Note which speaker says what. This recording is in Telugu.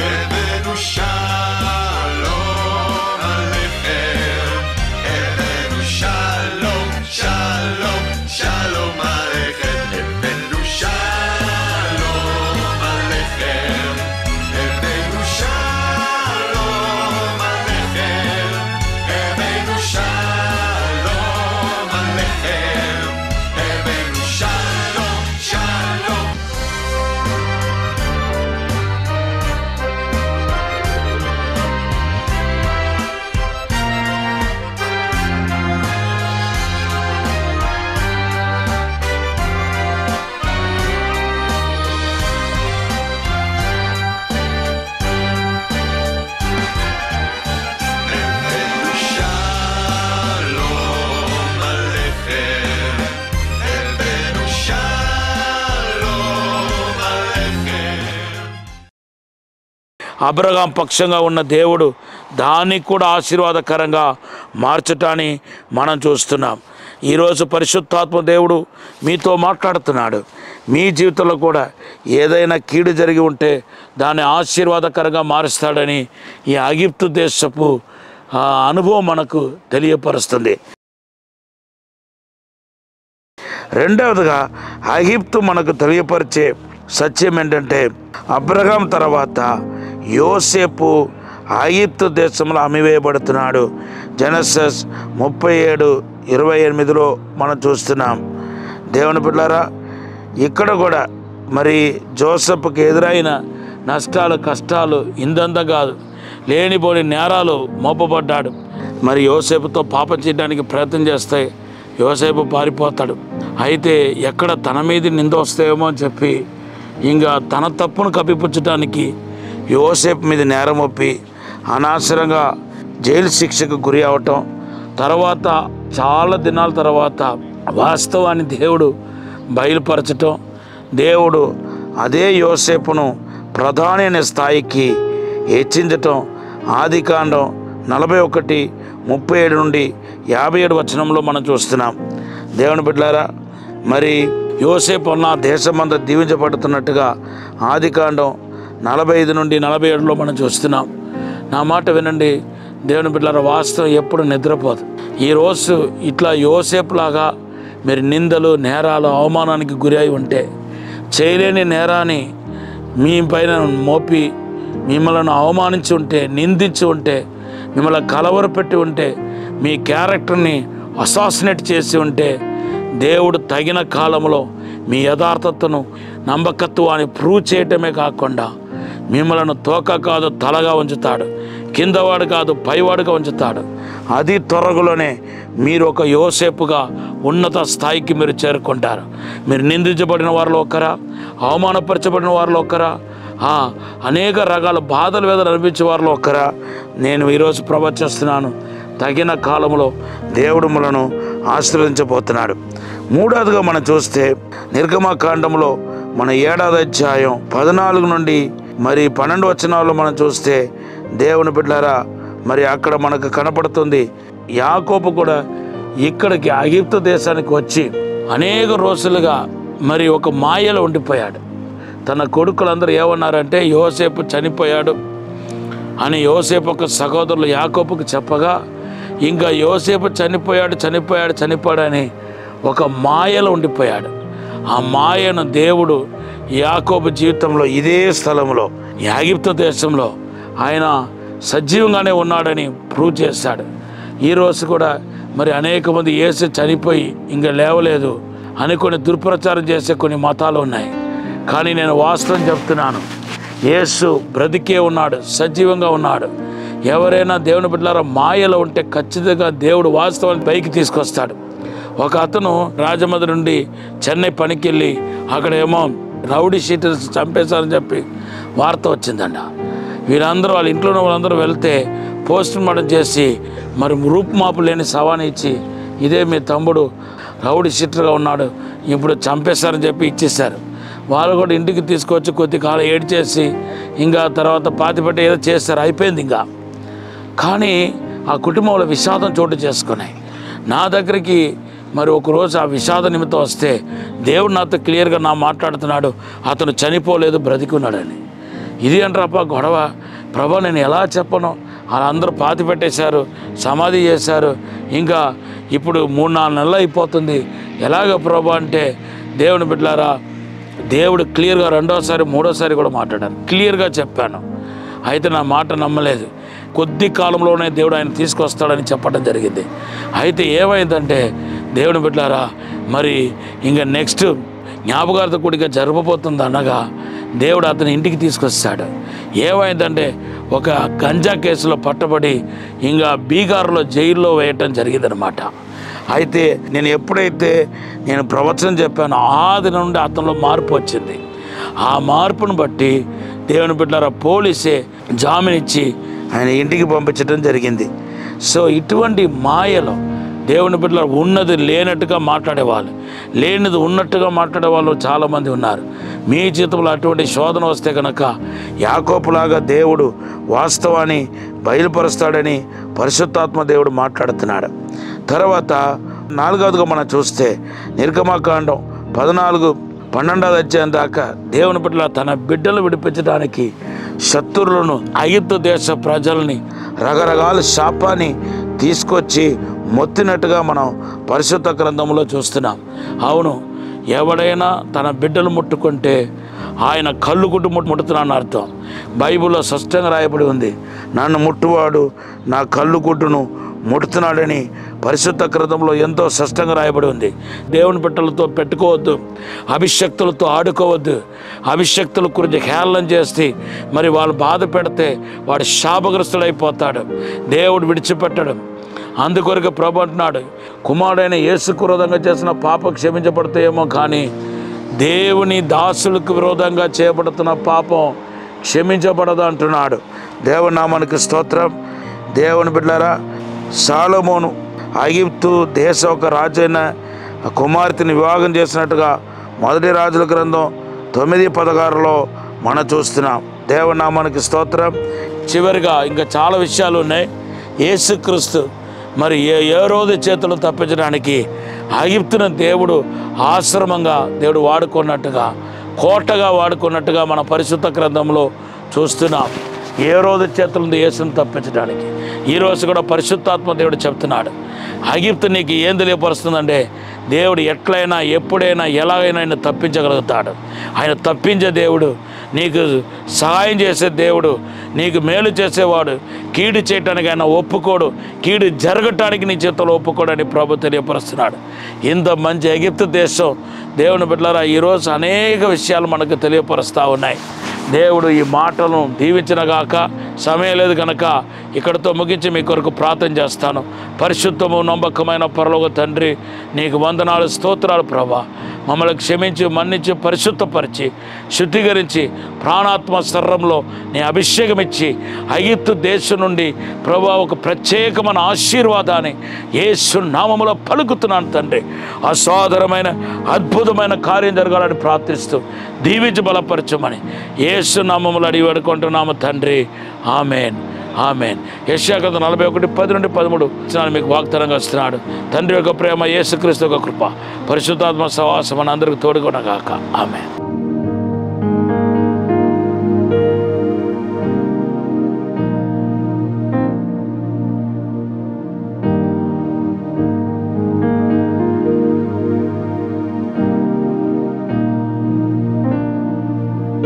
Speaker 1: הבאנו שלום עליכם, הבאנו שלום, שלום, שלום עליכם, הבאנו שלום עליכם, הבאנו שלום עליכם, הבאנו שלום עליכם, הבאנו שלום, שלום.
Speaker 2: అబ్రహాం పక్షంగా ఉన్న దేవుడు దాన్ని కూడా ఆశీర్వాదకరంగా మార్చటాన్ని మనం చూస్తున్నాం. ఈరోజు పరిశుద్ధాత్మ దేవుడు మీతో మాట్లాడుతున్నాడు. మీ జీవితంలో కూడా ఏదైనా కీడు జరిగి ఉంటే దాన్ని ఆశీర్వాదకరంగా మారుస్తాడని ఈ ఐగుప్తు దేశపు అనుభవం మనకు తెలియపరుస్తుంది. రెండవదిగా ఐగుప్తు మనకు తెలియపరిచే సత్యం ఏంటంటే, అబ్రహాం తర్వాత యోసేపు ఐగుప్తు దేశంలో అమ్మివేయబడుతున్నాడు. జెనసిస్ 37:28 మనం చూస్తున్నాం. దేవుని బిడ్డలారా, ఇక్కడ కూడా మరి జోసెఫ్కి ఎదురైన నష్టాలు కష్టాలు ఇంతంత కాదు, లేనిపోని నేరాలు మోపబడ్డాడు. మరి యోసేపుతో పాపం చేయడానికి ప్రయత్నం చేస్తే యోసేపు పారిపోతాడు. అయితే ఎక్కడ తన మీద నింద వస్తాయేమో అని చెప్పి ఇంకా తన తప్పును కప్పిపుచ్చడానికి యోసేపు మీద నేరం ఒప్పి అనవసరంగా జైలు శిక్షకు గురి అవటం, తర్వాత చాలా దినాల తర్వాత వాస్తవాన్ని దేవుడు బయలుపరచటం, దేవుడు అదే యోసేపును ప్రధాని అనే స్థాయికి హెచ్చించటం ఆదికాండం 41:37 నుండి 57 వచనంలో మనం చూస్తున్నాం. దేవుని బిడ్డలారా, మరి యోసేపు అన్న దేశమంతా దీవించబడుతున్నట్టుగా ఆదికాండం 45 నుండి 47లో మనం చూస్తున్నాం. నా మాట వినండి దేవుని బిడ్డలారా, వాస్తవం ఎప్పుడు నిద్రపోదు. ఈరోజు ఇట్లా యోసేపులాగా మీరు నిందలు నేరాలు అవమానానికి గురి అయి ఉంటే, చేయలేని నేరాన్ని మీ పైన మోపి మిమ్మల్ని అవమానించి ఉంటే, నిందించి ఉంటే, మిమ్మల్ని కలవరపెట్టి ఉంటే, మీ క్యారెక్టర్ని అసాసినేట్ చేసి ఉంటే, దేవుడు తగిన కాలంలో మీ యథార్థతను నమ్మకత్వాన్ని ప్రూవ్ చేయటమే కాకుండా మిమ్మల్ని తోక కాదు తలగా ఉంచుతాడు, కిందవాడు కాదు పైవాడుగా ఉంచుతాడు. అది త్వరలోనే మీరు ఒక యోసేపుగా ఉన్నత స్థాయికి మీరు చేరుకుంటారు. మీరు నిందించబడిన వారిలో ఒకరా, అవమానపరచబడిన వారిలో ఒకరా, అనేక రకాల బాధల వేదన అనిపించే వారిలో ఒకరా, నేను ఈరోజు ప్రవచిస్తున్నాను. తగిన కాలంలో దేవుడు మనను ఆశీర్వదించబోతున్నాడు. మూడవదిగా మనం చూస్తే నిర్గమకాండంలో మన 7వ అధ్యాయం 14 నుండి మరి 12 వచనాల్లో మనం చూస్తే, దేవుని బిడ్డలారా, మరి అక్కడ మనకు కనపడుతుంది యాకోబు కూడా ఇక్కడికి ఐగుప్తు దేశానికి వచ్చి అనేక రోజులుగా మరి ఒక మాయలో ఉండిపోయాడు. తన కొడుకులందరూ ఏమన్నారంటే యోసేపు చనిపోయాడు అని యోసేపు ఒక సహోదరులు యాకోబుకు చెప్పగా, ఇంకా యోసేపు చనిపోయాడని ఒక మాయలో ఉండిపోయాడు. ఆ మాయను దేవుడు యాకోబు జీవితంలో ఇదే స్థలంలో ఐగుప్తు దేశంలో ఆయన సజీవంగానే ఉన్నాడని ప్రూవ్ చేశాడు. ఈరోజు కూడా మరి అనేక మంది యేసు చనిపోయి ఇంకా లేవలేదు అని కొన్ని దుర్ప్రచారం చేసే కొన్ని మతాలు ఉన్నాయి. కానీ నేను వాస్తవం చెప్తున్నాను, యేసు బ్రతికే ఉన్నాడు, సజీవంగా ఉన్నాడు. ఎవరైనా దేవుని బిడ్డలారా మాయలో ఉంటే ఖచ్చితంగా దేవుడు వాస్తవాన్ని పైకి తీసుకొస్తాడు. ఒక అతను రాజమండ్రి నుండి చెన్నై పనికి వెళ్ళి అక్కడ ఏమో రౌడీ షీటర్స్ చంపేశారని చెప్పి వార్త వచ్చిందంట. వీళ్ళందరూ వాళ్ళ ఇంట్లో ఉన్న వాళ్ళందరూ వెళ్తే పోస్ట్ మార్టం చేసి మరి రూపుమాపు లేని శవాన్ని ఇచ్చి, ఇదే మీ తమ్ముడు రౌడీ షీటర్గా ఉన్నాడు, ఇప్పుడు చంపేశారని చెప్పి ఇచ్చేశారు. వాళ్ళు కూడా ఇంటికి తీసుకొచ్చి కొద్ది కాలం ఏడ్చేసి ఇంకా తర్వాత పాతిపెట్టి ఏదో చేస్తారు, అయిపోయింది ఇంకా. కానీ ఆ కుటుంబంలో విషాదం చోటు చేసుకున్నాయి. నా దగ్గరికి మరి ఒకరోజు ఆ విషాద నిమిత్తం వస్తే దేవుడు నాతో క్లియర్గా మాట్లాడుతున్నాడు, అతను చనిపోలేదు, బ్రతికున్నాడని. ఇది అంటారప్ప గొడవ. ప్రభా నేను ఎలా చెప్పను, వాళ్ళందరూ పాతి పెట్టేశారు, సమాధి చేశారు, ఇంకా ఇప్పుడు 3-4 నెలలు అయిపోతుంది, ఎలాగ ప్రభా అంటే, దేవుని బిడ్డలారా దేవుడు క్లియర్గా రెండోసారి మూడోసారి కూడా మాట్లాడాను, క్లియర్గా చెప్పాను. అయితే నా మాట నమ్మలేదు. కొద్ది కాలంలోనే దేవుడు ఆయన తీసుకొస్తాడని చెప్పడం జరిగింది. అయితే ఏమైందంటే దేవుని బిడ్డలారా మరి ఇంకా నెక్స్ట్ జ్ఞాపకార్థ కూడిక జరగబోతుంది అనగా దేవుడు అతని ఇంటికి తీసుకొస్తాడు. ఏమైందంటే ఒక గంజా కేసులో పట్టబడి ఇంకా బీహార్లో జైల్లో వేయటం జరిగిందనమాట. అయితే నేను ఎప్పుడైతే ప్రవచనం చెప్పానో ఆది నుండి అతనిలో మార్పు వచ్చింది. ఆ మార్పును బట్టి దేవుని బిడ్డలారా పోలీసే జామీన్ ఇచ్చి ఆయన ఇంటికి పంపించడం జరిగింది. సో ఇటువంటి మాయలో దేవుని బిడ్డలారా ఉన్నది లేనట్టుగా మాట్లాడేవాళ్ళు, లేనిది ఉన్నట్టుగా మాట్లాడేవాళ్ళు చాలామంది ఉన్నారు. మీ జీవితంలో అటువంటి శోధన వస్తే కనుక యాకోబులాగా దేవుడు వాస్తవాన్ని బయలుపరుస్తాడని పరిశుద్ధాత్మ దేవుడు మాట్లాడుతున్నాడు. తర్వాత 4వదిగా మనం చూస్తే నిర్గమకాండం 14-12 అధ్యాయం దాకా దేవుని బిడ్డల తన బిడ్డలు విడిపించడానికి శత్రువులను ఐగుప్తు దేశ ప్రజల్ని రకరకాల శాపాన్ని తీసుకొచ్చి మొత్తినట్టుగా మనం పరిశుద్ధ గ్రంథంలో చూస్తున్నాం. అవును, ఎవడైనా తన బిడ్డలు ముట్టుకుంటే ఆయన కళ్ళు గుడ్డు ముట్టుతున్నాను అర్థం. బైబిల్లో స్పష్టంగా రాయబడి ఉంది, నన్ను ముట్టువాడు నా కళ్ళు గుడ్డును ముడుతున్నాడని పరిశుద్ధ గ్రంథంలో ఎంతో స్పష్టంగా రాయబడి ఉంది. దేవుని బిడ్డలతో పెట్టుకోవద్దు, అభిషక్తులతో ఆడుకోవద్దు. అభిషక్తుల గురించి హేళన చేస్తే మరి వాళ్ళు బాధ పెడితే వాడు శాపగ్రస్తుడైపోతాడు, దేవుడు విడిచిపెట్టడం. అందుకొరకు ప్రభు అంటున్నాడు, కుమారుడైన యేసుకు విరోధంగా చేసిన పాపం క్షమించబడతాయేమో కానీ దేవుని దాసులకు విరోధంగా చేయబడుతున్న పాపం క్షమించబడదు అంటున్నాడు. దేవుని నామానికి స్తోత్రం. దేవుని బిడ్డలారా, సాలొమోను ఐగుప్తు దేశ ఒక రాజైన కుమార్తెని వివాహం చేసినట్టుగా 1 రాజుల గ్రంథం 9:16లో మనం చూస్తున్నాం. దేవుని నామానికి స్తోత్రం. చివరిగా ఇంకా చాలా విషయాలు ఉన్నాయి. యేసుక్రీస్తు మరి హేరోదు చేతులు తప్పించడానికి ఐగుప్తును దేవుడు ఆశ్రమంగా దేవుడు వాడుకున్నట్టుగా, కోటగా వాడుకున్నట్టుగా మన పరిశుద్ధ గ్రంథంలో చూస్తున్నాం. హేరోదు చేతుల నుండి యేసును తప్పించడానికి ఈరోజు కూడా పరిశుద్ధాత్మ దేవుడు చెప్తున్నాడు, ఐగుప్తు నీకు ఏం తెలియపరుస్తుందంటే దేవుడు ఎట్లయినా ఎప్పుడైనా ఎలాగైనా ఆయన తప్పించగలుగుతాడు. ఆయన తప్పించే దేవుడు, నీకు సహాయం చేసే దేవుడు, నీకు మేలు చేసేవాడు. కీడు చేయటానికి ఆయన ఒప్పుకోడు, కీడు జరగటానికి నీ చేతుల్లో ఒప్పుకోడని ప్రభు తెలియపరుస్తున్నాడు. ఇంత మంచి ఐగుప్తు దేశం దేవుని బిడ్డలారా ఈరోజు అనేక విషయాలు మనకు తెలియపరుస్తూ ఉన్నాయి. దేవుడు ఈ మాటలను దీవించినగాక. సమయం లేదు కనుక ఇక్కడితో ముగించి మీ కొరకు ప్రార్థన చేస్తాను. పరిశుద్ధము నమ్మకమైన పరలోక తండ్రి, నీకు వందనాలు, స్తోత్రాలు ప్రభా. మమ్మల్ని క్షమించి మన్నించి పరిశుద్ధపరిచి శుద్ధీకరించి ప్రాణాత్మ శరీరంలో నీ అభిషేకం ఇచ్చి ఐగుప్తు దేశం నుండి ప్రభా ఒక ప్రత్యేకమైన ఆశీర్వాదాన్ని యేసు నామములో పలుకుతున్నాను తండ్రి. అసాధారణమైన అద్భుతమైన కార్యం జరగాలని ప్రార్థిస్తూ దీవించి బలపరచమని యేసు నామములో అడిగి వేడుకుంటున్నాము తండ్రి. Amen, amen. యెషయా గ్రంథం 41:10-13 మీకు వాగ్దానంగా వస్తున్నాడు. తండ్రి యొక్క ప్రేమ, యేసుక్రీస్తు యొక్క కృప, పరిశుద్ధాత్మ సహవాసం మన అందరికి తోడుకొనగాక. ఆమెన్.